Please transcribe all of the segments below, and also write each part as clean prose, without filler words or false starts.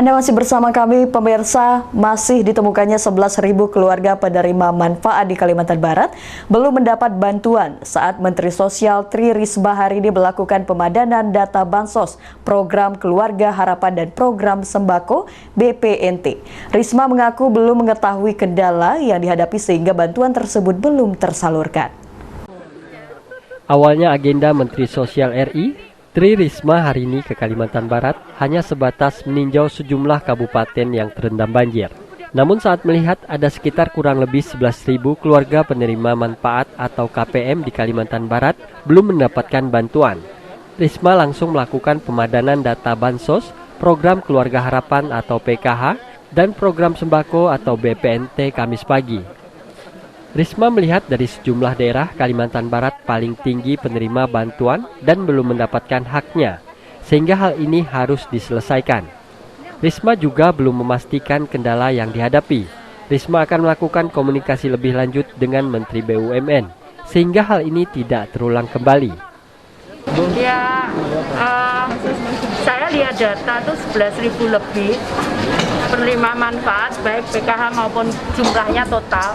Anda masih bersama kami, pemirsa. Masih ditemukannya 11.000 keluarga penerima manfaat di Kalimantan Barat belum mendapat bantuan saat Menteri Sosial Tri Risma hari ini melakukan pemadanan data Bansos, Program Keluarga Harapan dan Program Sembako BPNT. Risma mengaku belum mengetahui kendala yang dihadapi sehingga bantuan tersebut belum tersalurkan. Awalnya agenda Menteri Sosial RI Tri Risma hari ini ke Kalimantan Barat hanya sebatas meninjau sejumlah kabupaten yang terendam banjir. Namun saat melihat ada sekitar kurang lebih 11.000 keluarga penerima manfaat atau KPM di Kalimantan Barat belum mendapatkan bantuan, Risma langsung melakukan pemadanan data Bansos, Program Keluarga Harapan atau PKH, dan Program Sembako atau BPNT Kamis pagi. Risma melihat dari sejumlah daerah Kalimantan Barat paling tinggi penerima bantuan dan belum mendapatkan haknya, sehingga hal ini harus diselesaikan. Risma juga belum memastikan kendala yang dihadapi. Risma akan melakukan komunikasi lebih lanjut dengan Menteri BUMN, sehingga hal ini tidak terulang kembali. Ya, saya lihat data itu 11.000 lebih penerima manfaat, baik PKH maupun jumlahnya total.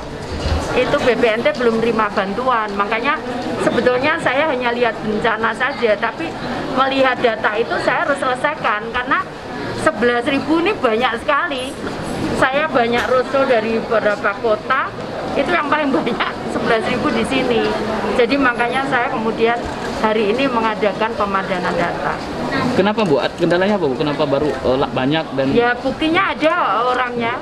Itu BPNT belum terima bantuan, makanya sebetulnya saya hanya lihat bencana saja, tapi melihat data itu saya harus selesaikan karena 11.000 ini banyak sekali. Saya banyak roadshow dari beberapa kota, itu yang paling banyak 11.000 di sini. Jadi makanya saya kemudian hari ini mengadakan pemadanan data. Kenapa Bu? Kendalanya apa Bu? Kenapa baru banyak dan? Ya buktinya ada orangnya.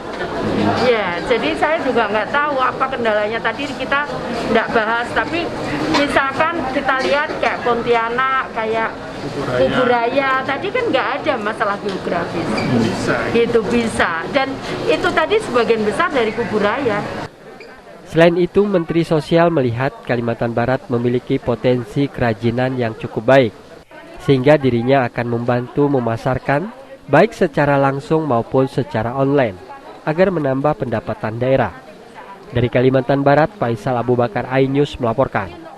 Ya, jadi saya juga nggak tahu apa kendalanya. Tadi kita nggak bahas, tapi misalkan kita lihat kayak Pontianak, kayak Kuburaya, tadi kan nggak ada masalah geografis. Gitu bisa. Dan itu tadi sebagian besar dari Kuburaya. Selain itu, Menteri Sosial melihat Kalimantan Barat memiliki potensi kerajinan yang cukup baik, sehingga dirinya akan membantu memasarkan baik secara langsung maupun secara online agar menambah pendapatan daerah. Dari Kalimantan Barat, Faisal Abu Bakar, iNews melaporkan.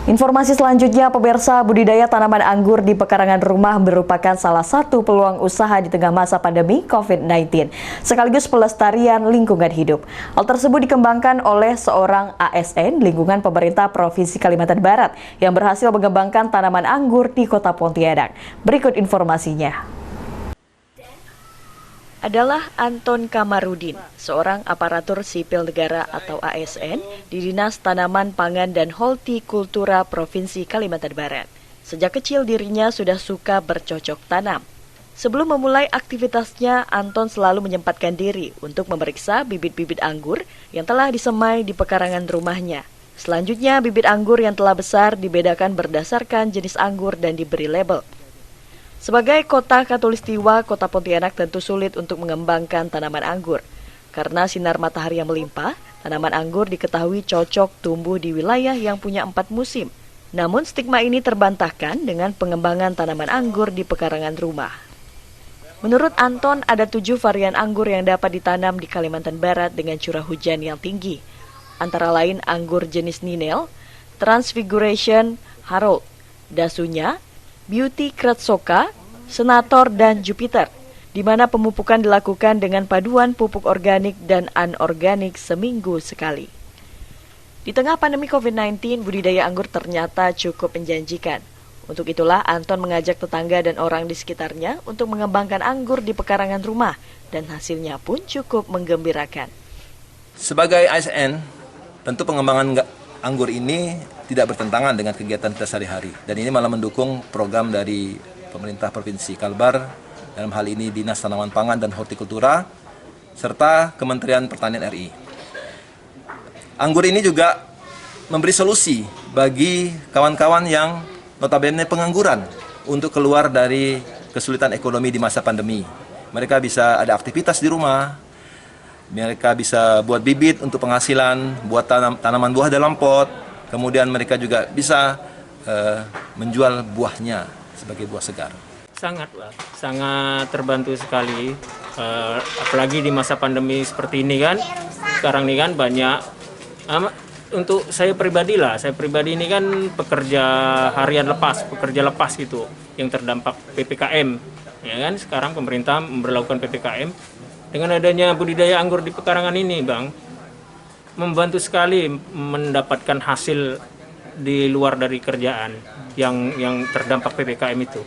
Informasi selanjutnya, pemirsa, budidaya tanaman anggur di pekarangan rumah merupakan salah satu peluang usaha di tengah masa pandemi COVID-19, sekaligus pelestarian lingkungan hidup. Hal tersebut dikembangkan oleh seorang ASN lingkungan pemerintah Provinsi Kalimantan Barat yang berhasil mengembangkan tanaman anggur di Kota Pontianak. Berikut informasinya. Adalah Anton Kamarudin, seorang aparatur sipil negara atau ASN di Dinas Tanaman Pangan dan Hortikultura Provinsi Kalimantan Barat. Sejak kecil dirinya sudah suka bercocok tanam. Sebelum memulai aktivitasnya, Anton selalu menyempatkan diri untuk memeriksa bibit-bibit anggur yang telah disemai di pekarangan rumahnya. Selanjutnya, bibit anggur yang telah besar dibedakan berdasarkan jenis anggur dan diberi label. Sebagai kota khatulistiwa, Kota Pontianak tentu sulit untuk mengembangkan tanaman anggur. Karena sinar matahari yang melimpah, tanaman anggur diketahui cocok tumbuh di wilayah yang punya 4 musim. Namun stigma ini terbantahkan dengan pengembangan tanaman anggur di pekarangan rumah. Menurut Anton, ada 7 varian anggur yang dapat ditanam di Kalimantan Barat dengan curah hujan yang tinggi. Antara lain anggur jenis Ninel, Transfiguration, Harold, Dasunya, Beauty Kratsoka, Senator, dan Jupiter, di mana pemupukan dilakukan dengan paduan pupuk organik dan anorganik seminggu sekali. Di tengah pandemi COVID-19, budidaya anggur ternyata cukup menjanjikan. Untuk itulah Anton mengajak tetangga dan orang di sekitarnya untuk mengembangkan anggur di pekarangan rumah, dan hasilnya pun cukup menggembirakan. Sebagai ASN, tentu pengembangan anggur ini tidak bertentangan dengan kegiatan kita sehari-hari, dan ini malah mendukung program dari pemerintah Provinsi Kalbar, dalam hal ini Dinas Tanaman Pangan dan Hortikultura serta Kementerian Pertanian RI. Anggur ini juga memberi solusi bagi kawan-kawan yang notabene pengangguran untuk keluar dari kesulitan ekonomi di masa pandemi. Mereka bisa ada aktivitas di rumah, mereka bisa buat bibit untuk penghasilan, buat tanaman buah dalam pot. Kemudian mereka juga bisa menjual buahnya sebagai buah segar. Sangat terbantu sekali. Apalagi di masa pandemi seperti ini kan. Sekarang ini kan banyak untuk saya pribadi ini kan pekerja harian lepas, pekerja lepas gitu yang terdampak PPKM. Ya kan, sekarang pemerintah memberlakukan PPKM. Dengan adanya budidaya anggur di pekarangan ini, Bang, membantu sekali mendapatkan hasil di luar dari kerjaan yang terdampak PPKM itu.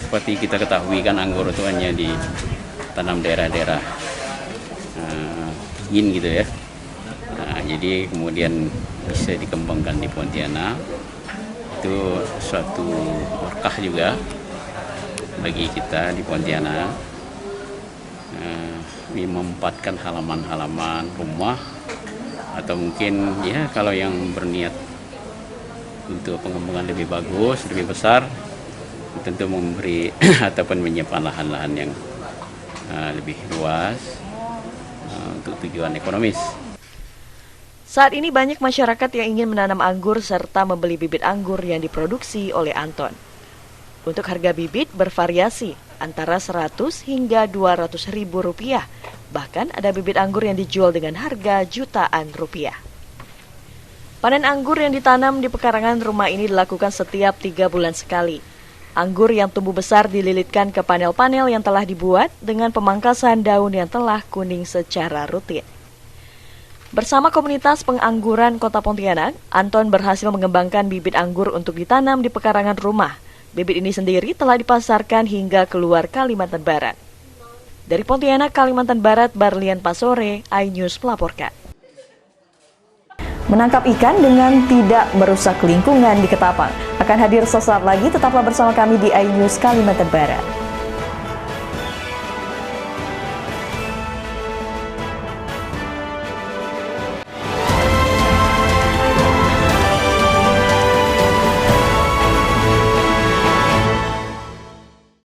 Seperti kita ketahui kan anggur itu hanya ditanam daerah-daerah dingin gitu ya. Jadi kemudian bisa dikembangkan di Pontianak, itu suatu berkah juga bagi kita di Pontianak, memanfaatkan halaman-halaman rumah, atau mungkin ya kalau yang berniat untuk pengembangan lebih bagus, lebih besar, tentu memberi ataupun menyiapkan lahan-lahan yang lebih luas untuk tujuan ekonomis. Saat ini banyak masyarakat yang ingin menanam anggur serta membeli bibit anggur yang diproduksi oleh Anton. Untuk harga bibit bervariasi antara 100 hingga 200 ribu rupiah. Bahkan ada bibit anggur yang dijual dengan harga jutaan rupiah. Panen anggur yang ditanam di pekarangan rumah ini dilakukan setiap 3 bulan sekali. Anggur yang tumbuh besar dililitkan ke panel-panel yang telah dibuat dengan pemangkasan daun yang telah kuning secara rutin. Bersama komunitas pengangguran Kota Pontianak, Anton berhasil mengembangkan bibit anggur untuk ditanam di pekarangan rumah. Bibit ini sendiri telah dipasarkan hingga keluar Kalimantan Barat. Dari Pontianak, Kalimantan Barat, Barlian Pasore, iNews melaporkan. Menangkap ikan dengan tidak merusak lingkungan di Ketapang. Akan hadir sesaat lagi, tetaplah bersama kami di iNews Kalimantan Barat.